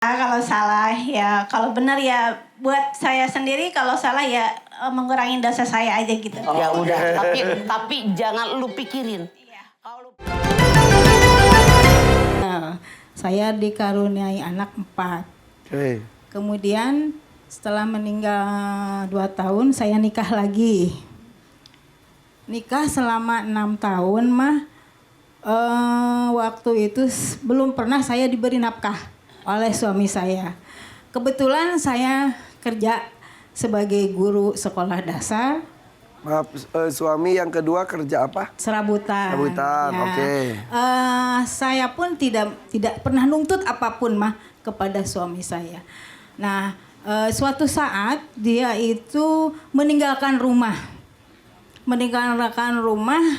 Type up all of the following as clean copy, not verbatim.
Kalau salah ya, kalau benar ya buat saya sendiri, kalau salah ya mengurangi dosa saya aja gitu. Oh, ya udah, tapi jangan lu pikirin. Iya. Saya dikaruniai anak 4. Okay. Kemudian setelah meninggal 2 tahun saya nikah lagi. Nikah selama 6 tahun mah waktu itu belum pernah saya diberi nafkah oleh suami saya. Kebetulan saya kerja sebagai guru sekolah dasar. Maaf, suami yang kedua kerja apa? Serabutan. Serabutan, ya. oke. Saya pun tidak pernah nuntut apapun mah kepada suami saya. Nah, suatu saat dia itu meninggalkan rumah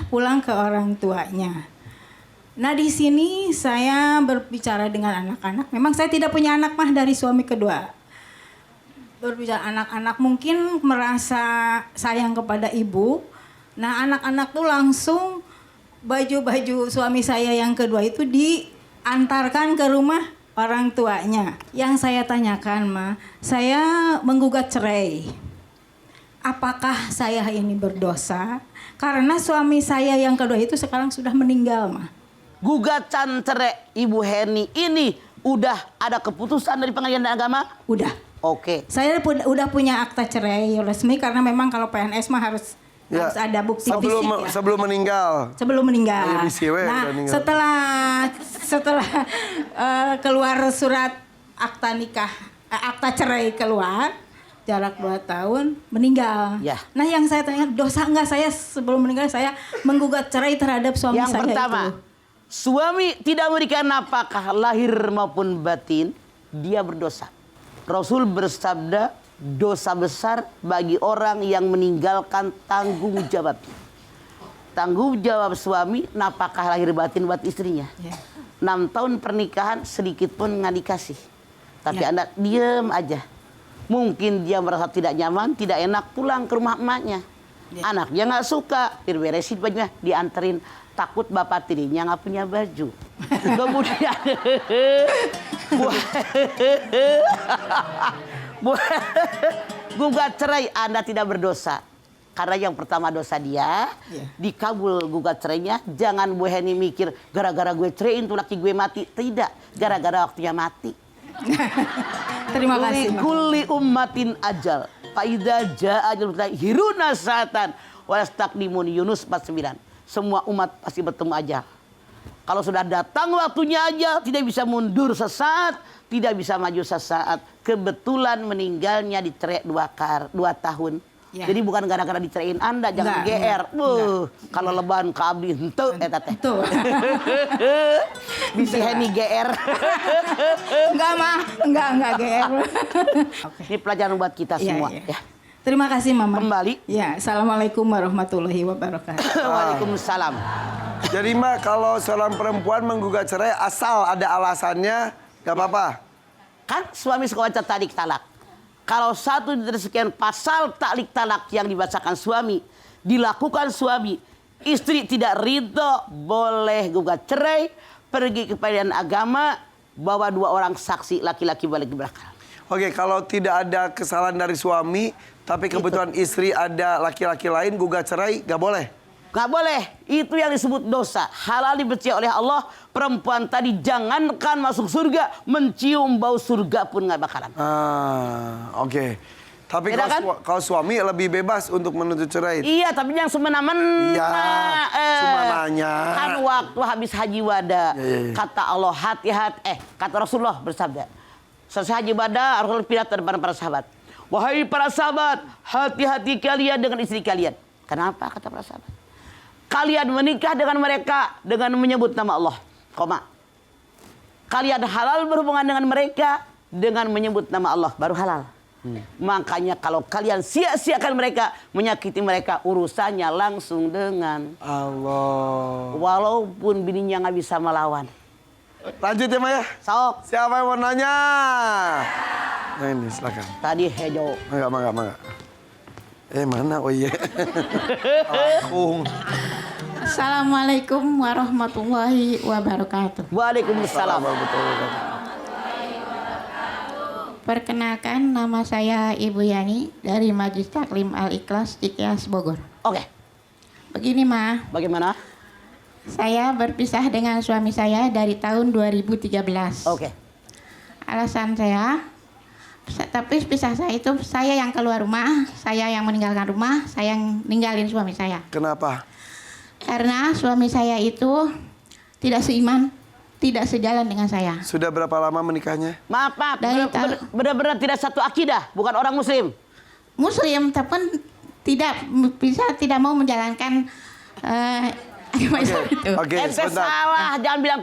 pulang ke orang tuanya. Nah, di sini saya berbicara dengan anak-anak. Memang saya tidak punya anak mah dari suami kedua. Berbicara anak-anak mungkin merasa sayang kepada ibu. Nah, anak-anak tuh langsung baju-baju suami saya yang kedua itu diantarkan ke rumah orang tuanya. Yang saya tanyakan mah, saya menggugat cerai. Apakah saya ini berdosa? Karena suami saya yang kedua itu sekarang sudah meninggal mah. Gugatan cerai Ibu Heni ini udah ada keputusan dari Pengadilan Agama? Udah. Oke. Saya udah punya akta cerai resmi karena memang kalau PNS mah harus ada bukti fisik ya. Sebelum meninggal. Sebelum meninggal. Nah, setelah keluar surat akta nikah, akta cerai keluar, jarak 2 tahun meninggal. Ya. Nah, yang saya tanya, dosa enggak saya sebelum meninggal saya menggugat cerai terhadap suami saya itu? Yang pertama, suami tidak memberikan nafkah lahir maupun batin, dia berdosa. Rasul bersabda, dosa besar bagi orang yang meninggalkan tanggung jawab. Tanggung jawab suami, nafkah lahir batin buat istrinya. 6 tahun pernikahan sedikit pun nggak dikasih. Tapi Anda diem aja. Mungkin dia merasa tidak nyaman, tidak enak pulang ke rumah emaknya. Anaknya nggak suka, diberesin bajunya, dianterin. Takut bapak tirinya nggak punya baju. Kemudian gugat cerai, Anda tidak berdosa. Karena yang pertama dosa dia, dikabul gugat cerainya. Jangan Bu Heni mikir gara-gara gue ceraiin tuh laki gue mati. Tidak, gara-gara waktunya mati. Terima kasih. Kulli ummatin ajal. Faida jaa ajalul hiruna satan wastakdimun Yunus 49. Semua umat pasti bertemu ajal. Kalau sudah datang waktunya ajal, tidak bisa mundur sesaat, tidak bisa maju sesaat. Kebetulan meninggalnya dicerai 2 tahun. Ya. Jadi bukan gara-gara diceraiin Anda, jangan GR. Kalau lebaran ke abdi henteu eta teh. Bisa Heni GR. Enggak GR. Ini pelajaran buat kita semua. Ya. Terima kasih Mama. Kembali. Ya, assalamualaikum warahmatullahi wabarakatuh. Waalaikumsalam. Jadi Mak, kalau seorang perempuan menggugat cerai asal ada alasannya, gak apa-apa. Kan suami sekolah tarik talak. Kalau satu dari sekian pasal taklik talak yang dibacakan suami, dilakukan suami, istri tidak ridho, boleh gugat cerai, pergi ke pengadilan agama, bawa 2 orang saksi laki-laki balik ke belakang. Oke, kalau tidak ada kesalahan dari suami, tapi kebetulan istri ada laki-laki lain gugat cerai, gak boleh? Gak boleh, itu yang disebut dosa. Halal dibenci oleh Allah. Perempuan tadi jangankan masuk surga, mencium bau surga pun gak bakalan. Oke. Tapi kalau suami lebih bebas untuk menuntut cerai. Iya, tapi yang semena-mena. Iya, semenanya. Kan waktu habis haji wada, kata Allah hati-hati. Kata Rasulullah bersabda, selesai haji wada, Rasulullah pidato depan para sahabat. Wahai para sahabat, hati-hati kalian dengan istri kalian. Kenapa kata para sahabat? Kalian menikah dengan mereka dengan menyebut nama Allah. Kalian halal berhubungan dengan mereka dengan menyebut nama Allah. Baru halal. Makanya kalau kalian sia-siakan mereka, menyakiti mereka, urusannya langsung dengan Allah. Walaupun bininya nggak bisa melawan. Lanjut ya Maya. Sok. Siapa yang mau nanya? Nah ini silakan. Tadi Hejo. Mangga. Mana? Oh iya. Assalamualaikum warahmatullahi wabarakatuh. Waalaikumsalam. Perkenalkan, nama saya Ibu Yani dari Majelis Taklim Al-Ikhlas Cikeas Bogor. Oke. Begini, Ma. Bagaimana? Saya berpisah dengan suami saya dari tahun 2013. Oke. Alasan saya, tapi pisah saya itu saya yang keluar rumah, saya yang meninggalkan rumah, saya yang ninggalin suami saya. Kenapa? Karena suami saya itu tidak seiman, tidak sejalan dengan saya. Sudah berapa lama menikahnya? Maaf, Dari benar-benar tidak satu akidah, bukan orang muslim. Muslim, tapi tidak mau menjalankan agama Islam itu. Oke, Ente sebentar. salah, jangan bilang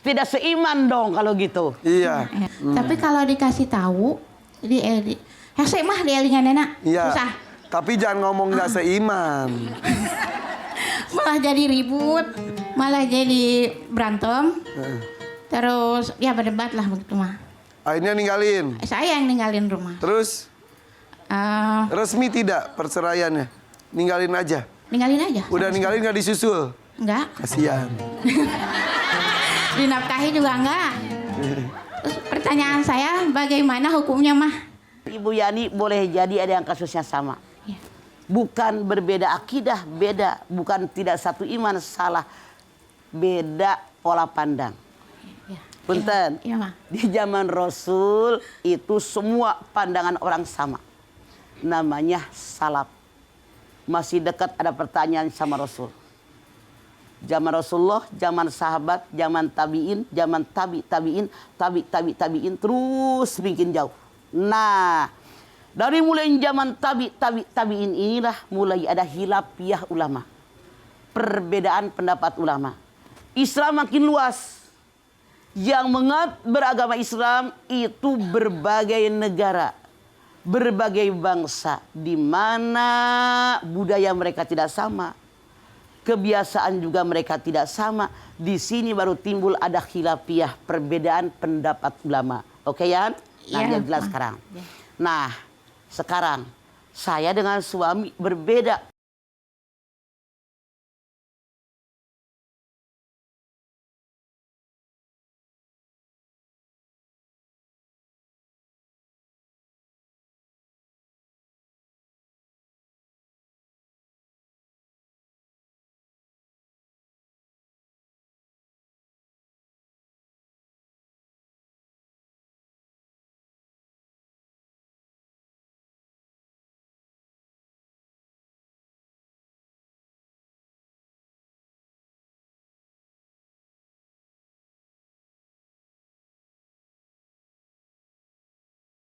tidak seiman dong kalau gitu. Iya. Tapi kalau dikasih tahu, hese mah dia dengan enak, Iya. susah. Tapi jangan ngomong nggak seiman. Malah jadi ribut, malah jadi berantem. Terus ya berdebat lah begitu mah. Akhirnya ninggalin. Saya yang ninggalin rumah. Terus Eh, resmi tidak perceraiannya? Ninggalin aja. ninggalin aja. Udah ninggalin nggak disusul? Enggak. Kasihan. Dinafkahi juga enggak. Terus pertanyaan saya, bagaimana hukumnya mah? Ibu Yani boleh jadi ada yang kasusnya sama. Ya. Bukan berbeda akidah, beda. Bukan tidak satu iman, salah. Beda pola pandang. Ya. Punten, Iya, mah. di zaman Rasul itu semua pandangan orang sama. Namanya salaf. Masih dekat ada pertanyaan sama Rasul. Zaman Rasulullah, zaman sahabat, zaman tabi'in, zaman tabi'in terus bikin jauh. Nah, dari mulai zaman tabi'in inilah mulai ada khilafiyah ulama. Perbedaan pendapat ulama. Islam makin luas. Yang beragama Islam itu berbagai negara, berbagai bangsa, di mana budaya mereka tidak sama, kebiasaan juga mereka tidak sama. Di sini baru timbul ada khilafiyah, perbedaan pendapat ulama. Oke ya? Nah, Iya, dia jelas Pak. sekarang. Nah, sekarang saya dengan suami berbeda